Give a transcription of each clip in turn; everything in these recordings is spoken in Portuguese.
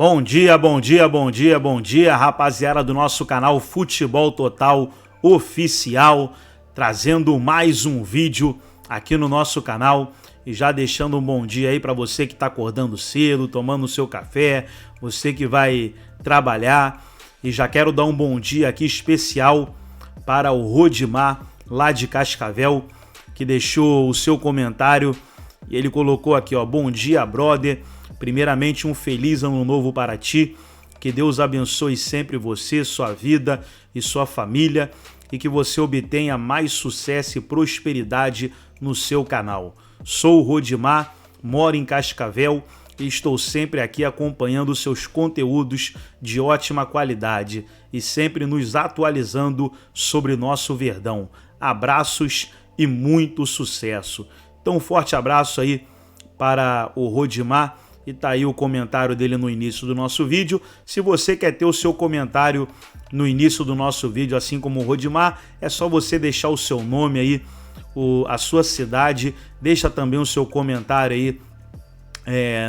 Bom dia, bom dia, bom dia, bom dia, rapaziada do nosso canal Futebol Total Oficial, trazendo mais um vídeo aqui no nosso canal e já deixando um bom dia aí para você que está acordando cedo, tomando o seu café, você que vai trabalhar, e já quero dar um bom dia aqui especial para o Rodimar, lá de Cascavel, que deixou o seu comentário e ele colocou aqui, ó: bom dia, brother. Primeiramente, um feliz ano novo para ti, que Deus abençoe sempre você, sua vida e sua família, e que você obtenha mais sucesso e prosperidade no seu canal. Sou o Rodimar, moro em Cascavel e estou sempre aqui acompanhando seus conteúdos de ótima qualidade e sempre nos atualizando sobre nosso Verdão. Abraços e muito sucesso. Então, um forte abraço aí para o Rodimar. E tá aí o comentário dele no início do nosso vídeo. Se você quer ter o seu comentário no início do nosso vídeo, assim como o Rodimar, é só você deixar o seu nome aí, a sua cidade, deixa também o seu comentário aí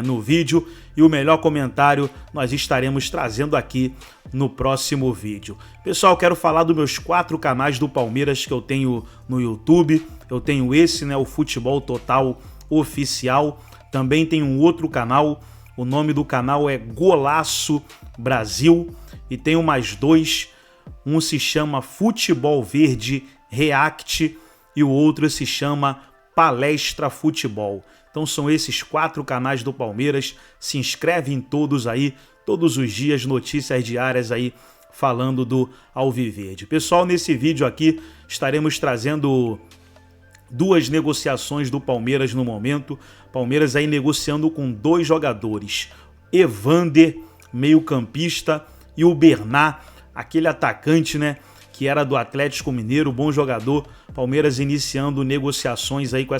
no vídeo, e o melhor comentário nós estaremos trazendo aqui no próximo vídeo. Pessoal, quero falar dos meus 4 canais do Palmeiras que eu tenho no YouTube. Eu tenho esse, né, o Futebol Total Oficial. Também tem um outro canal, o nome do canal é Golaço Brasil, e tenho mais 2, um se chama Futebol Verde React e o outro se chama Palestra Futebol. Então são esses 4 canais do Palmeiras, se inscreve em todos aí, todos os dias, notícias diárias aí falando do Alviverde. Pessoal, nesse vídeo aqui estaremos trazendo 2 negociações do Palmeiras no momento. Palmeiras aí negociando com 2 jogadores. Evander, meio-campista, e o Bernat, aquele atacante, né, que era do Atlético Mineiro, bom jogador. Palmeiras iniciando negociações aí com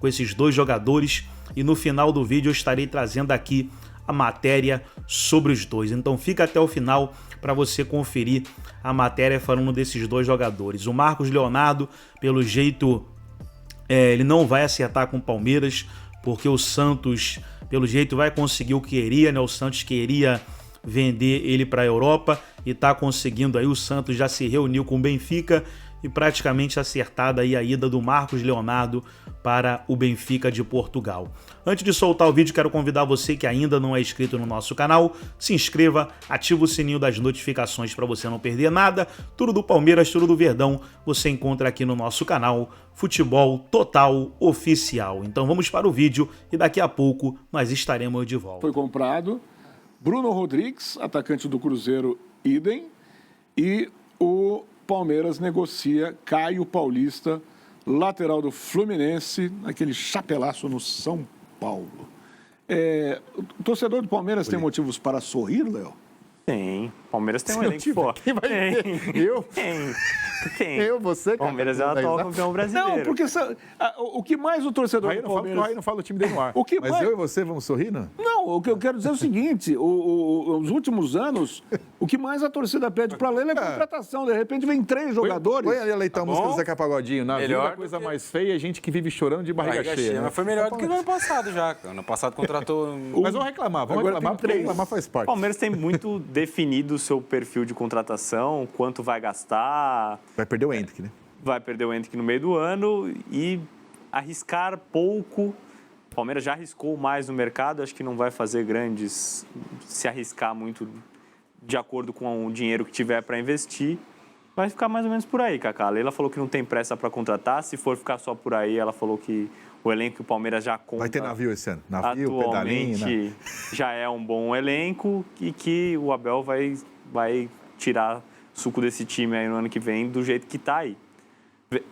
esses 2 jogadores. E no final do vídeo eu estarei trazendo aqui a matéria sobre os 2. Então fica até o final para você conferir a matéria falando desses 2 jogadores. O Marcos Leonardo, pelo jeito, ele não vai acertar com o Palmeiras, porque o Santos, pelo jeito, vai conseguir o que queria, né? O Santos queria vender ele para a Europa e está conseguindo aí. O Santos já se reuniu com o Benfica e praticamente acertada aí a ida do Marcos Leonardo para o Benfica de Portugal. Antes de soltar o vídeo, quero convidar você que ainda não é inscrito no nosso canal, se inscreva, ativa o sininho das notificações para você não perder nada. Tudo do Palmeiras, tudo do Verdão, você encontra aqui no nosso canal Futebol Total Oficial. Então vamos para o vídeo e daqui a pouco nós estaremos de volta. Foi comprado Bruno Rodrigues, atacante do Cruzeiro, idem, e o Palmeiras negocia Caio Paulista, lateral do Fluminense, aquele chapelaço no São Paulo. O torcedor do Palmeiras tem motivos para sorrir, Léo? Tem. Palmeiras tem um elenco forte. Quem vai ter? Eu? Tem. Eu, você, cara. Palmeiras é o atual campeão brasileiro. Não, porque o que mais o torcedor do Palmeiras... Aí não fala o time dele no ar. Mas mais... eu e você vamos sorrir, não? Não, o que eu quero dizer é o seguinte, os últimos anos, o que mais a torcida pede para Leila é contratação. De repente vem 3 jogadores. Põe ali a Leitão, a música do Zeca Pagodinho. Na vida, a coisa mais feia é gente que vive chorando de barriga cheia. Né? Mas foi melhor do que no ano passado já. Ano passado contratou... Mas vamos reclamar, porque reclamar faz parte. O Palmeiras tem muito definido o seu perfil de contratação, quanto vai gastar. Vai perder o Hendrick, né? Vai perder o Hendrick no meio do ano e arriscar pouco. O Palmeiras já arriscou mais no mercado, acho que não vai fazer se arriscar muito de acordo com o dinheiro que tiver para investir. Vai ficar mais ou menos por aí, Kaká. A Leila falou que não tem pressa para contratar, se for ficar só por aí, ela falou que o elenco que o Palmeiras já conta... Vai ter navio esse ano? Navio, atualmente, pedalinho, já é um bom elenco e que o Abel vai tirar suco desse time aí no ano que vem do jeito que está aí.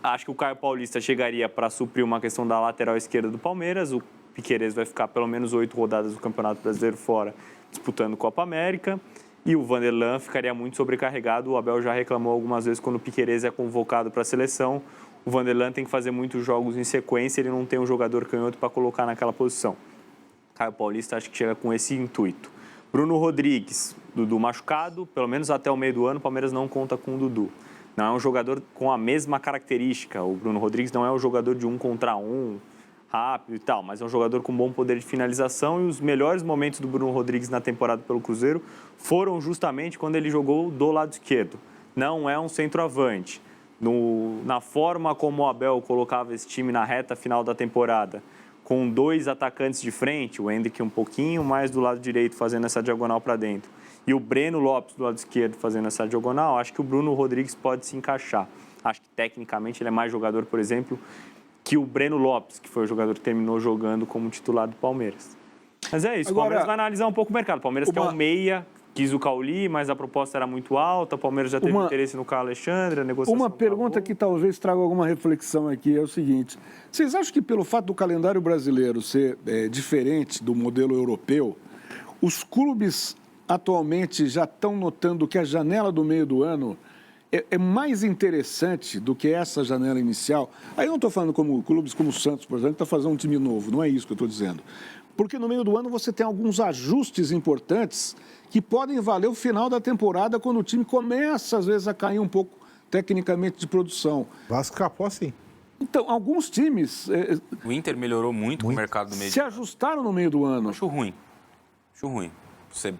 Acho que o Caio Paulista chegaria para suprir uma questão da lateral esquerda do Palmeiras. O Piquerez vai ficar pelo menos 8 rodadas do Campeonato Brasileiro fora, disputando Copa América. E o Vanderlan ficaria muito sobrecarregado. O Abel já reclamou algumas vezes quando o Piquerez é convocado para a seleção. O Vanderlan tem que fazer muitos jogos em sequência, ele não tem um jogador canhoto para colocar naquela posição. Caio Paulista acho que chega com esse intuito. Bruno Rodrigues, Dudu machucado, pelo menos até o meio do ano, o Palmeiras não conta com o Dudu. Não é um jogador com a mesma característica. O Bruno Rodrigues não é um jogador de 1 contra 1, rápido e tal, mas é um jogador com bom poder de finalização e os melhores momentos do Bruno Rodrigues na temporada pelo Cruzeiro foram justamente quando ele jogou do lado esquerdo. Não é um centroavante. Na forma como o Abel colocava esse time na reta final da temporada, com 2 atacantes de frente, o Hendrick um pouquinho mais do lado direito fazendo essa diagonal para dentro, e o Breno Lopes do lado esquerdo fazendo essa diagonal, acho que o Bruno Rodrigues pode se encaixar. Acho que tecnicamente ele é mais jogador, por exemplo, que o Breno Lopes, que foi o jogador que terminou jogando como titular do Palmeiras. Mas é isso, o Palmeiras vai analisar um pouco o mercado. O Palmeiras quer um meia, quis o Cauli, mas a proposta era muito alta, o Palmeiras já teve interesse no Carlos Alexandre, a negociação... Uma pergunta que talvez traga alguma reflexão aqui é o seguinte: vocês acham que pelo fato do calendário brasileiro ser diferente do modelo europeu, os clubes atualmente já estão notando que a janela do meio do ano é mais interessante do que essa janela inicial? Aí eu não estou falando como clubes como o Santos, por exemplo, que está fazendo um time novo, não é isso que eu estou dizendo. Porque no meio do ano você tem alguns ajustes importantes que podem valer o final da temporada, quando o time começa, às vezes, a cair um pouco tecnicamente de produção. Vasco escapou, sim. Então, alguns times... O Inter melhorou muito com o mercado do meio se ajustaram no meio do ano. Acho ruim. Você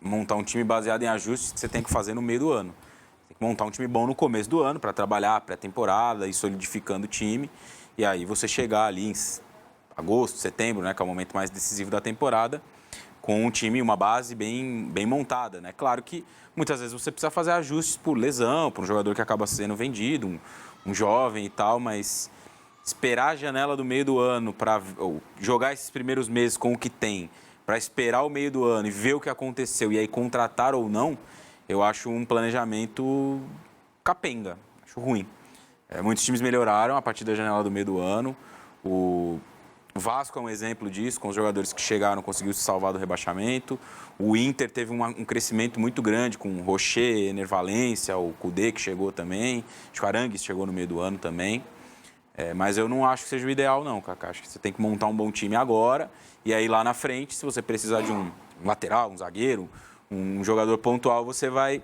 montar um time baseado em ajustes que você tem que fazer no meio do ano. Tem que montar um time bom no começo do ano para trabalhar pré-temporada e solidificando o time. E aí você chegar ali em agosto, setembro, né, que é o momento mais decisivo da temporada, com um time, uma base bem montada, né? Claro que muitas vezes você precisa fazer ajustes por lesão, por um jogador que acaba sendo vendido, um jovem e tal, mas esperar a janela do meio do ano para jogar esses primeiros meses com o que tem, para esperar o meio do ano e ver o que aconteceu e aí contratar ou não, eu acho um planejamento capenga, acho ruim. Muitos times melhoraram a partir da janela do meio do ano. O Vasco é um exemplo disso, com os jogadores que chegaram, conseguiu se salvar do rebaixamento. O Inter teve um crescimento muito grande com o Rocher, Ener Valencia, o Kudê, que chegou também. Acho que o Arangues chegou no meio do ano também. Mas eu não acho que seja o ideal, não, Kaká. Acho que você tem que montar um bom time agora. E aí, lá na frente, se você precisar de um lateral, um zagueiro, um jogador pontual, você vai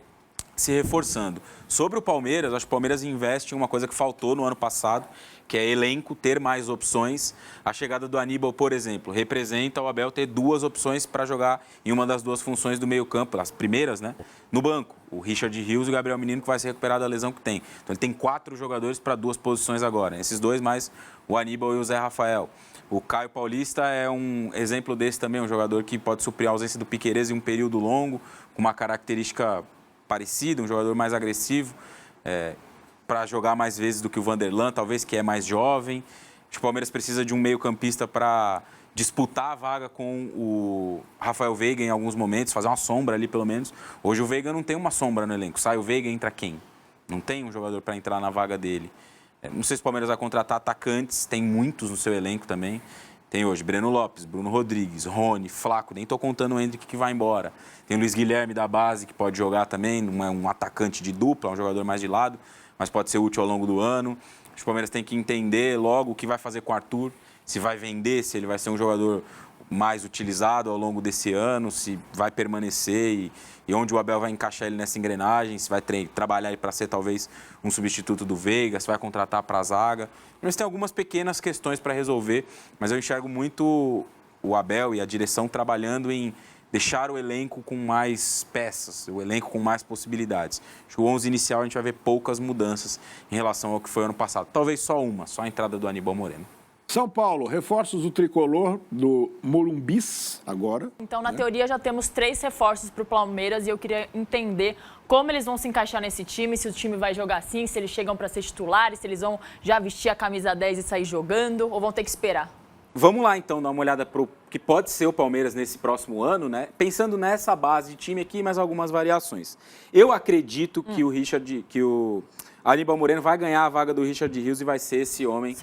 se reforçando. Sobre o Palmeiras, acho que o Palmeiras investe em uma coisa que faltou no ano passado, que é elenco, ter mais opções. A chegada do Aníbal, por exemplo, representa o Abel ter 2 opções para jogar em uma das 2 funções do meio-campo, as primeiras, né? No banco, o Richard Rios e o Gabriel Menino, que vai se recuperar da lesão que tem. Então ele tem 4 jogadores para 2 posições agora. Esses 2 mais o Aníbal e o Zé Rafael. O Caio Paulista é um exemplo desse também, um jogador que pode suprir a ausência do Piquerez em um período longo, com uma característica parecida, um jogador mais agressivo, para jogar mais vezes do que o Vanderlan, talvez, que é mais jovem. Acho que o Palmeiras precisa de um meio-campista para disputar a vaga com o Rafael Veiga em alguns momentos, fazer uma sombra ali pelo menos. Hoje o Veiga não tem uma sombra no elenco. Sai o Veiga, entra quem? Não tem um jogador para entrar na vaga dele. Não sei se o Palmeiras vai contratar atacantes, tem muitos no seu elenco também. Tem hoje Breno Lopes, Bruno Rodrigues, Rony, Flaco, nem estou contando o Hendrick que vai embora. Tem o Luiz Guilherme da base, que pode jogar também, não é um atacante de dupla, é um jogador mais de lado, mas pode ser útil ao longo do ano. Acho que o Palmeiras tem que entender logo o que vai fazer com o Arthur, se vai vender, se ele vai ser um jogador mais utilizado ao longo desse ano, se vai permanecer e onde o Abel vai encaixar ele nessa engrenagem, se vai trabalhar para ser talvez um substituto do Veiga, se vai contratar para a zaga. Mas tem algumas pequenas questões para resolver, mas eu enxergo muito o Abel e a direção trabalhando em deixar o elenco com mais peças, o elenco com mais possibilidades. Acho que o 11 inicial a gente vai ver poucas mudanças em relação ao que foi ano passado. Talvez só a entrada do Aníbal Moreno. São Paulo, reforços do tricolor do Morumbis agora. Então, na teoria, já temos 3 reforços para o Palmeiras e eu queria entender como eles vão se encaixar nesse time, se o time vai jogar assim, se eles chegam para ser titulares, se eles vão já vestir a camisa 10 e sair jogando ou vão ter que esperar. Vamos lá, então, dar uma olhada para o que pode ser o Palmeiras nesse próximo ano, né? Pensando nessa base de time aqui, mais algumas variações. Eu acredito que o Aníbal Moreno vai ganhar a vaga do Richard Rios e vai ser esse homem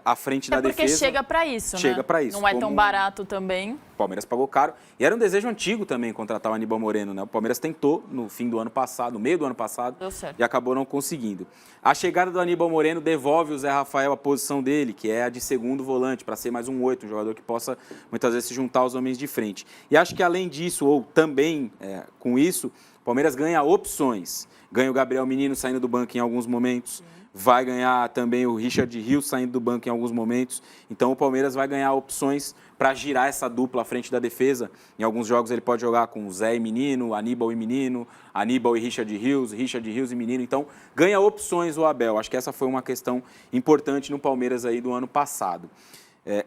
à frente da defesa. Porque chega para isso, né? Chega para isso. Não é tão barato também. O Palmeiras pagou caro. E era um desejo antigo também contratar o Aníbal Moreno, né? O Palmeiras tentou no fim do ano passado, no meio do ano passado, e acabou não conseguindo. A chegada do Aníbal Moreno devolve o Zé Rafael à posição dele, que é a de segundo volante, para ser mais um 8, um jogador que possa muitas vezes se juntar aos homens de frente. E acho que além disso, ou também com isso, o Palmeiras ganha opções. Ganha o Gabriel Menino saindo do banco em alguns momentos. Vai ganhar também o Richard Rios saindo do banco em alguns momentos. Então o Palmeiras vai ganhar opções para girar essa dupla à frente da defesa. Em alguns jogos ele pode jogar com Zé e Menino, Aníbal e Menino, Aníbal e Richard Rios e Menino. Então ganha opções o Abel. Acho que essa foi uma questão importante no Palmeiras aí do ano passado.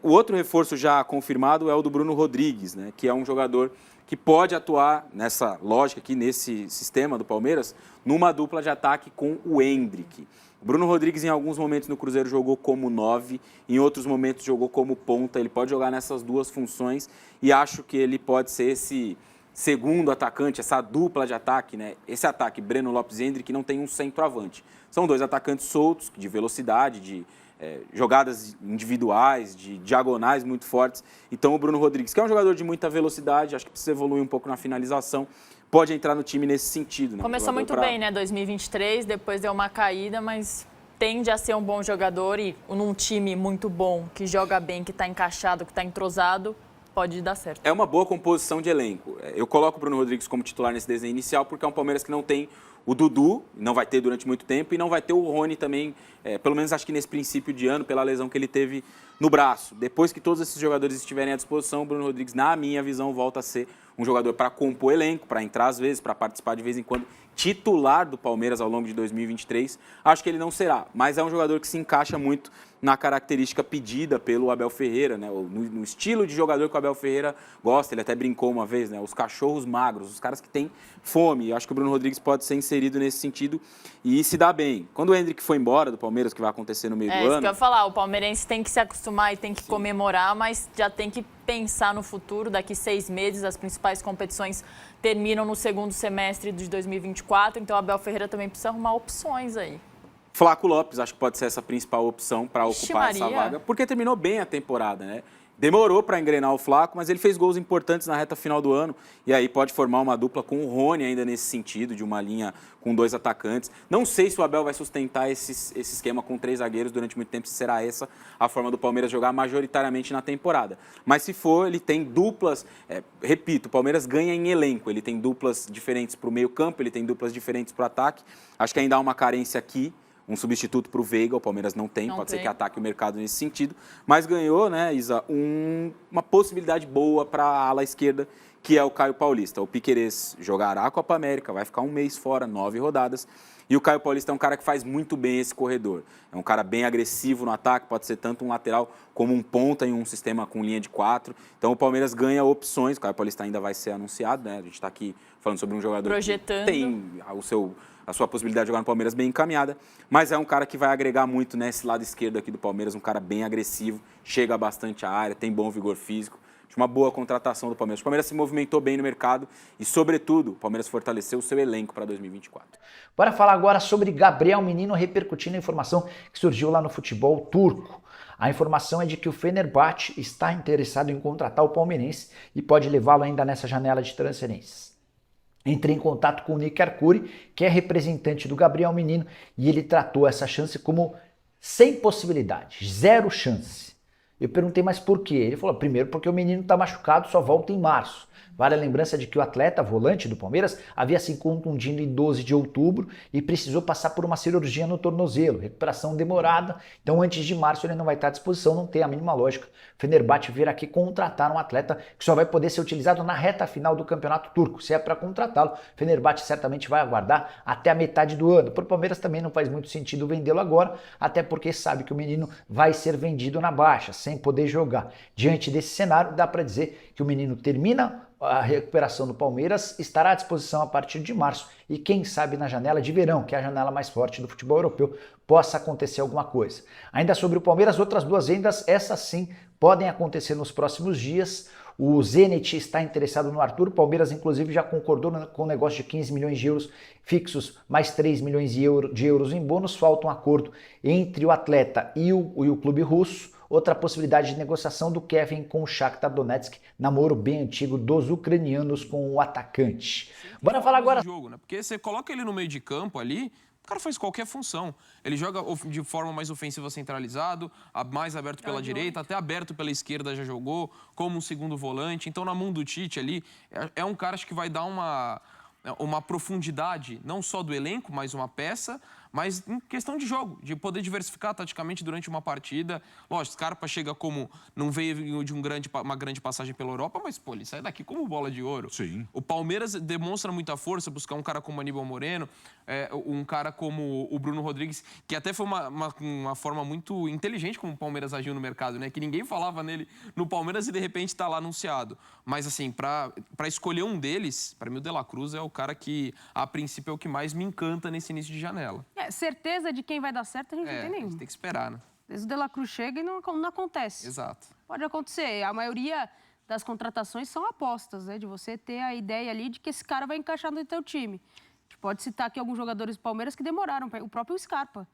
O outro reforço já confirmado é o do Bruno Rodrigues, né, que é um jogador que pode atuar nessa lógica aqui, nesse sistema do Palmeiras, numa dupla de ataque com o Endrick. O Bruno Rodrigues, em alguns momentos no Cruzeiro, jogou como 9, em outros momentos jogou como ponta. Ele pode jogar nessas duas funções e acho que ele pode ser esse segundo atacante, essa dupla de ataque, né? Esse ataque, Breno Lopes e Endrick, não tem um centroavante. São dois atacantes soltos, de velocidade, de jogadas individuais, de diagonais muito fortes. Então o Bruno Rodrigues, que é um jogador de muita velocidade, acho que precisa evoluir um pouco na finalização, pode entrar no time nesse sentido. Né? Começou muito bem, né? 2023, depois deu uma caída, mas tende a ser um bom jogador e num time muito bom, que joga bem, que está encaixado, que está entrosado, pode dar certo. É uma boa composição de elenco. Eu coloco o Bruno Rodrigues como titular nesse desenho inicial porque é um Palmeiras que não tem o Dudu, não vai ter durante muito tempo, e não vai ter o Rony também, pelo menos acho que nesse princípio de ano, pela lesão que ele teve no braço. Depois que todos esses jogadores estiverem à disposição, o Bruno Rodrigues, na minha visão, volta a ser um jogador para compor elenco, para entrar às vezes, para participar de vez em quando, titular do Palmeiras ao longo de 2023. Acho que ele não será, mas é um jogador que se encaixa muito na característica pedida pelo Abel Ferreira, né? No estilo de jogador que o Abel Ferreira gosta. Ele até brincou uma vez, né? Os cachorros magros, os caras que têm fome. Acho que o Bruno Rodrigues pode ser inserido nesse sentido e se dá bem. Quando o Endrick foi embora do Palmeiras, que vai acontecer no meio do ano... Isso que eu ia falar, o palmeirense tem que se acostumar e tem que comemorar, mas já tem que pensar no futuro. Daqui 6 meses, as principais competições terminam no segundo semestre de 2024, então o Abel Ferreira também precisa arrumar opções aí. Flávio Lopes, acho que pode ser essa principal opção para ocupar essa vaga, porque terminou bem a temporada, né? Demorou para engrenar o Flaco, mas ele fez gols importantes na reta final do ano e aí pode formar uma dupla com o Rony ainda nesse sentido, de uma linha com 2 atacantes. Não sei se o Abel vai sustentar esse esquema com 3 zagueiros durante muito tempo, se será essa a forma do Palmeiras jogar majoritariamente na temporada. Mas se for, ele tem duplas, repito, o Palmeiras ganha em elenco, ele tem duplas diferentes para o meio campo, ele tem duplas diferentes para o ataque. Acho que ainda há uma carência aqui. Um substituto para o Veiga, o Palmeiras não tem, pode ser que ataque o mercado nesse sentido, mas ganhou, né, Isa, uma possibilidade boa para a ala esquerda, que é o Caio Paulista. O Piquerez jogará a Copa América, vai ficar 1 mês fora, 9 rodadas, e o Caio Paulista é um cara que faz muito bem esse corredor. É um cara bem agressivo no ataque, pode ser tanto um lateral como um ponta em um sistema com linha de 4. Então o Palmeiras ganha opções, o Caio Paulista ainda vai ser anunciado, né, a gente está aqui falando sobre um jogador projetando, que tem a sua possibilidade de jogar no Palmeiras bem encaminhada, mas é um cara que vai agregar muito nesse lado esquerdo aqui do Palmeiras, um cara bem agressivo, chega bastante à área, tem bom vigor físico. Acho uma boa contratação do Palmeiras. O Palmeiras se movimentou bem no mercado e, sobretudo, o Palmeiras fortaleceu o seu elenco para 2024. Bora falar agora sobre Gabriel Menino, repercutindo a informação que surgiu lá no futebol turco. A informação é de que o Fenerbahçe está interessado em contratar o palmeirense e pode levá-lo ainda nessa janela de transferências. Entrei em contato com o Nick Arcuri, que é representante do Gabriel Menino, e ele tratou essa chance como sem possibilidade, 0 chance. Eu perguntei, mas por quê? Ele falou, primeiro porque o menino está machucado, só volta em março. Vale a lembrança de que o atleta, volante do Palmeiras, havia se contundido em 12 de outubro e precisou passar por uma cirurgia no tornozelo, recuperação demorada, então antes de março ele não vai estar à disposição, não tem a mínima lógica. Fenerbahçe vir aqui contratar um atleta que só vai poder ser utilizado na reta final do Campeonato Turco. Se é para contratá-lo, Fenerbahçe certamente vai aguardar até a metade do ano. Para o Palmeiras também não faz muito sentido vendê-lo agora, até porque sabe que o menino vai ser vendido na baixa, sem poder jogar. Diante desse cenário, dá para dizer que o menino termina a recuperação do Palmeiras, estará à disposição a partir de março e quem sabe na janela de verão, que é a janela mais forte do futebol europeu, possa acontecer alguma coisa. Ainda sobre o Palmeiras, outras 2 vendas, essas sim, podem acontecer nos próximos dias. O Zenit está interessado no Arthur, o Palmeiras inclusive já concordou com o negócio de 15 milhões de euros fixos, mais 3 milhões de euros em bônus. Falta um acordo entre o atleta e o clube russo. Outra possibilidade de negociação do Kevin com o Shakhtar Donetsk, namoro bem antigo dos ucranianos com o atacante. Bora falar agora... Jogo, né? Porque você coloca ele no meio de campo ali, o cara faz qualquer função. Ele joga de forma mais ofensiva centralizado, mais aberto pela direita, até aberto pela esquerda já jogou, como um segundo volante. Então, na mão do Tite ali, é um cara acho que vai dar uma profundidade, não só do elenco, mas uma peça, mas em questão de jogo, de poder diversificar taticamente durante uma partida. Lógico, Scarpa chega como, não veio de uma grande passagem pela Europa, mas, pô, ele sai daqui como bola de ouro. Sim. O Palmeiras demonstra muita força, buscar um cara como Aníbal Moreno, um cara como o Bruno Rodrigues, que até foi uma forma muito inteligente como o Palmeiras agiu no mercado, né? Que ninguém falava nele no Palmeiras e, de repente, está lá anunciado. Mas, assim, para escolher um deles, para mim, o De La Cruz é o cara que, a princípio, é o que mais me encanta nesse início de janela. Certeza de quem vai dar certo a gente não tem nenhuma. A gente tem que esperar, né? Desde o De La Cruz chega e não acontece. Exato. Pode acontecer. A maioria das contratações são apostas, né? De você ter a ideia ali de que esse cara vai encaixar no teu time. A gente pode citar aqui alguns jogadores do Palmeiras que demoraram. O próprio Scarpa.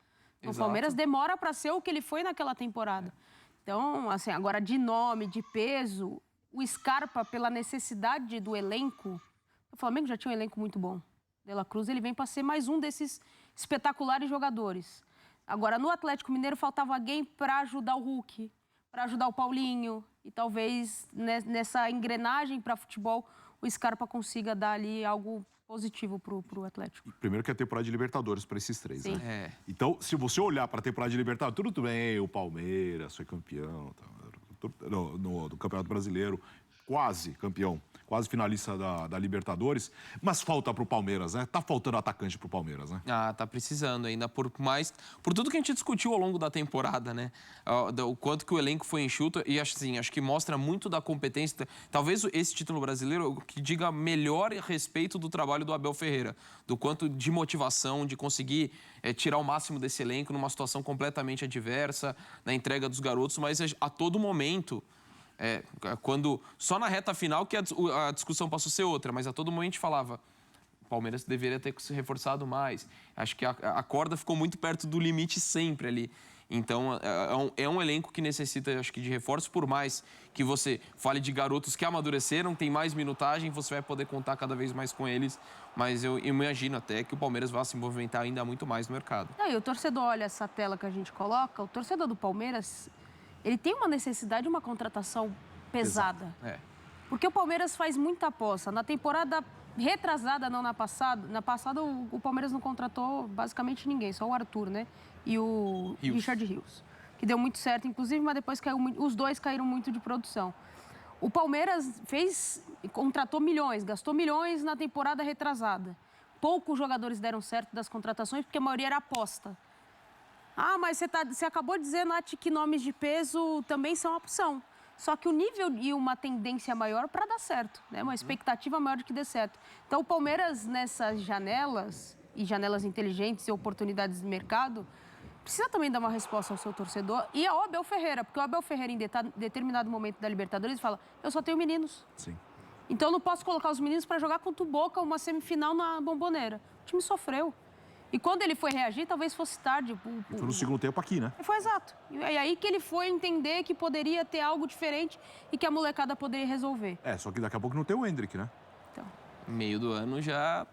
O Palmeiras demora para ser o que ele foi naquela temporada. Então, assim, agora de nome, de peso, o Scarpa, pela necessidade do elenco, o Flamengo já tinha um elenco muito bom. De La Cruz, ele vem para ser mais um desses espetaculares jogadores. Agora, no Atlético Mineiro, faltava alguém para ajudar o Hulk, para ajudar o Paulinho. E talvez nessa engrenagem para futebol, o Scarpa consiga dar ali algo positivo pro Atlético. Primeiro que é a temporada de Libertadores para esses três, Sim. né? Então, se você olhar para a temporada de Libertadores, tudo bem, o Palmeiras foi campeão no Campeonato Brasileiro, quase campeão, quase finalista da Libertadores, mas falta pro Palmeiras, né? Tá faltando atacante pro Palmeiras, né? Ah, tá precisando ainda, por tudo que a gente discutiu ao longo da temporada, né? O quanto que o elenco foi enxuto e assim, acho que mostra muito da competência. Talvez esse título brasileiro que diga melhor a respeito do trabalho do Abel Ferreira, do quanto de motivação, de conseguir tirar o máximo desse elenco numa situação completamente adversa, na entrega dos garotos, mas a todo momento... quando só na reta final que a discussão passou a ser outra, mas a todo momento a gente falava o Palmeiras deveria ter se reforçado mais. Acho que a corda ficou muito perto do limite sempre ali. Então, é um elenco que necessita, acho que, de reforço, por mais que você fale de garotos que amadureceram, tem mais minutagem, você vai poder contar cada vez mais com eles. Mas eu imagino até que o Palmeiras vá se movimentar ainda muito mais no mercado. E o torcedor olha essa tela que a gente coloca, o torcedor do Palmeiras... Ele tem uma necessidade de uma contratação pesada. Porque o Palmeiras faz muita aposta. Na temporada retrasada, não na passada. Na passada, o Palmeiras não contratou basicamente ninguém, só o Arthur, né? E o Richard Rios. Que deu muito certo, inclusive, mas depois os dois caíram muito de produção. O Palmeiras contratou milhões, gastou milhões na temporada retrasada. Poucos jogadores deram certo das contratações, porque a maioria era aposta. Ah, mas você acabou de dizer, Nath, que nomes de peso também são opção. Só que o nível e uma tendência maior para dar certo, né? Uma expectativa maior de que dê certo. Então, o Palmeiras, nessas janelas, e janelas inteligentes e oportunidades de mercado, precisa também dar uma resposta ao seu torcedor e ao Abel Ferreira. Porque o Abel Ferreira, em determinado momento da Libertadores, fala, eu só tenho meninos. Sim. Então, eu não posso colocar os meninos para jogar contra o Boca uma semifinal na Bombonera. O time sofreu. E quando ele foi reagir, talvez fosse tarde. Foi no segundo tempo aqui, né? Foi exato. E aí que ele foi entender que poderia ter algo diferente e que a molecada poderia resolver. Só que daqui a pouco não tem o Endrick, né? Então. Meio do ano já...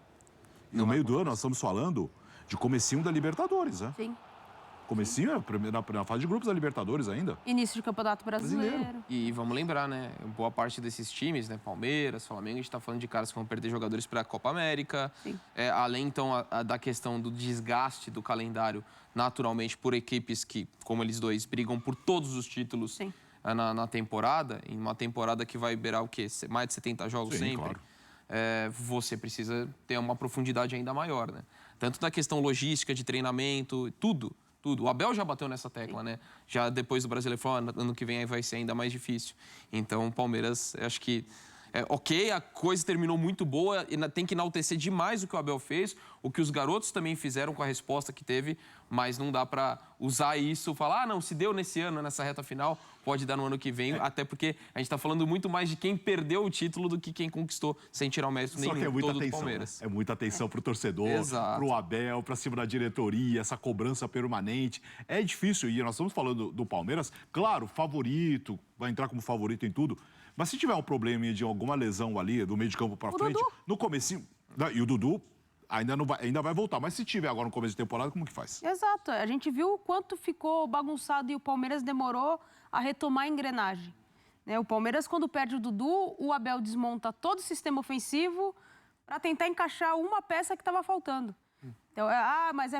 No meio do ano nós estamos falando de comecinho da Libertadores, né? Sim. Comecinho, na fase de grupos da Libertadores ainda. Início de Campeonato Brasileiro. E vamos lembrar, né? Boa parte desses times, né? Palmeiras, Flamengo, a gente tá falando de caras que vão perder jogadores para a Copa América. Sim. Além, então, da questão do desgaste do calendário, naturalmente, por equipes que, como eles dois, brigam por todos os títulos na temporada. Em uma temporada que vai beirar o quê? Mais de 70 jogos sempre. Claro. Você precisa ter uma profundidade ainda maior, né? Tanto da questão logística, de treinamento, tudo. O Abel já bateu nessa tecla, né? Já depois do Brasileiro falou, ano que vem aí vai ser ainda mais difícil. Então, o Palmeiras, acho que... ok, a coisa terminou muito boa, e tem que enaltecer demais o que o Abel fez, o que os garotos também fizeram com a resposta que teve, mas não dá para usar isso, falar, não, se deu nesse ano, nessa reta final, pode dar no ano que vem, até porque a gente está falando muito mais de quem perdeu o título do que quem conquistou, sem tirar o mérito nenhum todo do Palmeiras. Né? É muita atenção pro torcedor, pro Abel, pra cima da diretoria, essa cobrança permanente. É difícil, e nós estamos falando do Palmeiras, claro, favorito, vai entrar como favorito em tudo, mas se tiver um problema de alguma lesão ali, do meio de campo pra frente, Dudu. no comecinho, e o Dudu ainda vai voltar, mas se tiver agora no começo de temporada, como que faz? Exato, a gente viu o quanto ficou bagunçado e o Palmeiras demorou a retomar a engrenagem. O Palmeiras, quando perde o Dudu, o Abel desmonta todo o sistema ofensivo para tentar encaixar uma peça que estava faltando. Então, mas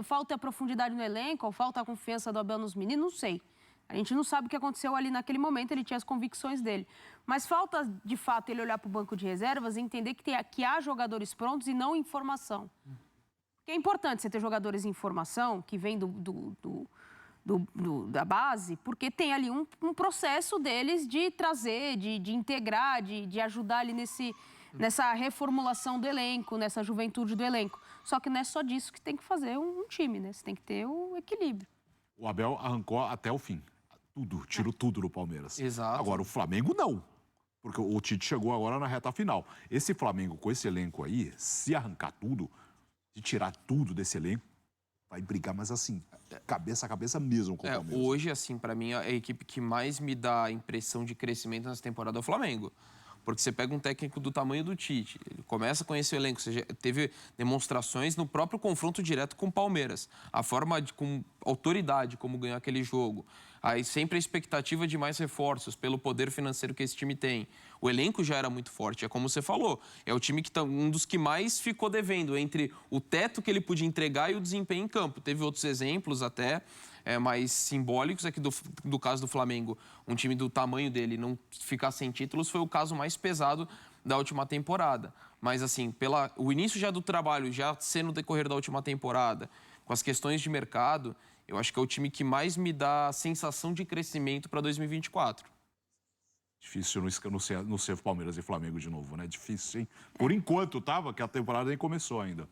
falta profundidade no elenco, ou falta a confiança do Abel nos meninos, não sei. A gente não sabe o que aconteceu ali naquele momento, ele tinha as convicções dele. Mas falta, de fato, ele olhar para o banco de reservas e entender que há jogadores prontos e não informação. Porque é importante você ter jogadores em informação, que vêm da base, porque tem ali um processo deles de trazer, de integrar, de ajudar ali nessa reformulação do elenco, nessa juventude do elenco. Só que não é só disso que tem que fazer um time, né? Você tem que ter o equilíbrio. O Abel arrancou até o fim. Tirou tudo do Palmeiras. Exato. Agora, o Flamengo não. Porque o Tite chegou agora na reta final. Esse Flamengo, com esse elenco aí, se arrancar tudo, se tirar tudo desse elenco, vai brigar, mas assim, cabeça a cabeça mesmo com o Palmeiras. Hoje, assim, pra mim, a equipe que mais me dá a impressão de crescimento nessa temporada é o Flamengo. Porque você pega um técnico do tamanho do Tite, ele começa a conhecer o elenco, ou seja, teve demonstrações no próprio confronto direto com o Palmeiras. A forma com autoridade como ganhar aquele jogo. Aí sempre a expectativa de mais reforços pelo poder financeiro que esse time tem. O elenco já era muito forte, é como você falou. É o time que um dos que mais ficou devendo entre o teto que ele podia entregar e o desempenho em campo. Teve outros exemplos até mais simbólicos aqui do caso do Flamengo. Um time do tamanho dele não ficar sem títulos foi o caso mais pesado da última temporada. Mas assim, o início já do trabalho, já sendo no decorrer da última temporada, com as questões de mercado, eu acho que é o time que mais me dá a sensação de crescimento para 2024. Difícil não ser Palmeiras e Flamengo de novo, né? Difícil, hein? Por enquanto, que a temporada nem começou ainda.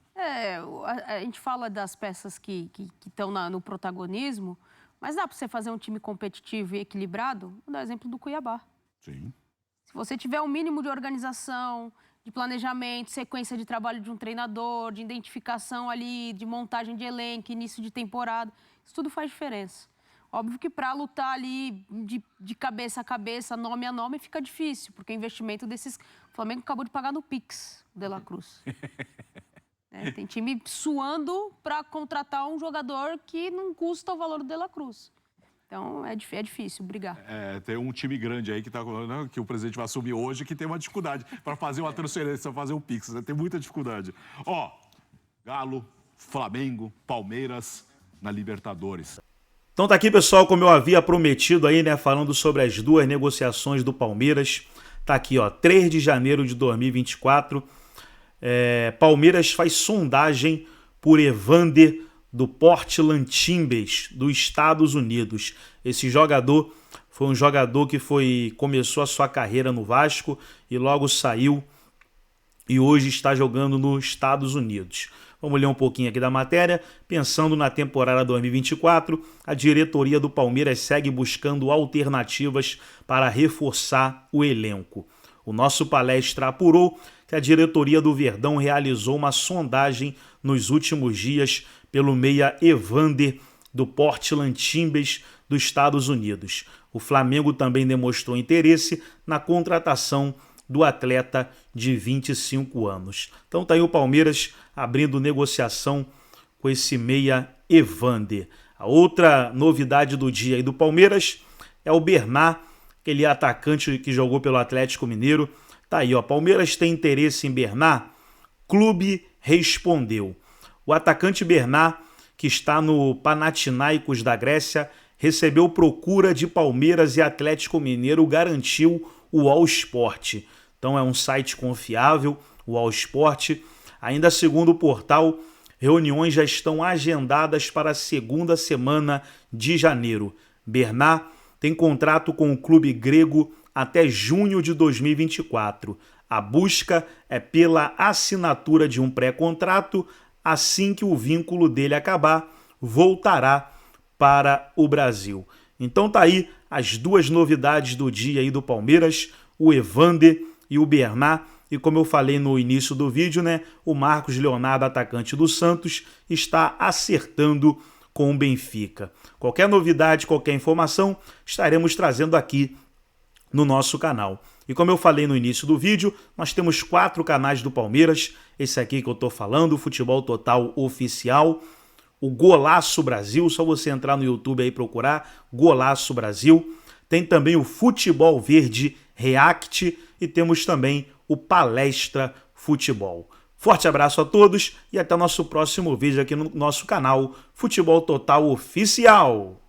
A gente fala das peças que estão no protagonismo, mas dá para você fazer um time competitivo e equilibrado? Vou dar o exemplo do Cuiabá. Sim. Se você tiver um mínimo de organização, de planejamento, sequência de trabalho de um treinador, de identificação ali, de montagem de elenco, início de temporada, isso tudo faz diferença. Óbvio que para lutar ali de cabeça a cabeça, nome a nome, fica difícil, porque o investimento desses... O Flamengo acabou de pagar no Pix, o De La Cruz. Tem time suando para contratar um jogador que não custa o valor do De La Cruz. Então, é difícil brigar. Tem um time grande aí que o presidente vai assumir hoje que tem uma dificuldade para fazer uma transferência, fazer um Pix. Né? Tem muita dificuldade. Galo, Flamengo, Palmeiras na Libertadores. Então tá aqui, pessoal, como eu havia prometido aí, né, falando sobre as duas negociações do Palmeiras. Tá aqui, 3 de janeiro de 2024. Palmeiras faz sondagem por Evander do Portland Timbers, dos Estados Unidos. Esse jogador foi um jogador que começou a sua carreira no Vasco e logo saiu e hoje está jogando nos Estados Unidos. Vamos ler um pouquinho aqui da matéria. Pensando na temporada 2024, a diretoria do Palmeiras segue buscando alternativas para reforçar o elenco. O nosso palestra apurou que a diretoria do Verdão realizou uma sondagem nos últimos dias pelo meia Evander do Portland Timbers dos Estados Unidos. O Flamengo também demonstrou interesse na contratação do atleta de 25 anos. Então tá aí o Palmeiras abrindo negociação com esse meia Evander. A outra novidade do dia aí do Palmeiras é o Bernat, aquele atacante que jogou pelo Atlético Mineiro. Tá aí, Palmeiras tem interesse em Bernat? Clube respondeu. O atacante Bernat, que está no Panathinaikos da Grécia, recebeu procura de Palmeiras e Atlético Mineiro, garantiu o All Sport. Então é um site confiável, o All Sport. Ainda segundo o portal, reuniões já estão agendadas para a segunda semana de janeiro. Bernat tem contrato com o clube grego até junho de 2024. A busca é pela assinatura de um pré-contrato. Assim que o vínculo dele acabar, voltará para o Brasil. Então tá aí as duas novidades do dia aí do Palmeiras, o Evander e o Bernat. E como eu falei no início do vídeo, né, o Marcos Leonardo, atacante do Santos, está acertando com o Benfica. Qualquer novidade, qualquer informação, estaremos trazendo aqui no nosso canal. E como eu falei no início do vídeo, nós temos 4 canais do Palmeiras. Esse aqui que eu tô falando, o Futebol Total Oficial, o Golaço Brasil, só você entrar no YouTube aí e procurar Golaço Brasil. Tem também o Futebol Verde React e temos também o Palestra futebol. Forte abraço a todos e até o nosso próximo vídeo aqui no nosso canal Futebol Total Oficial.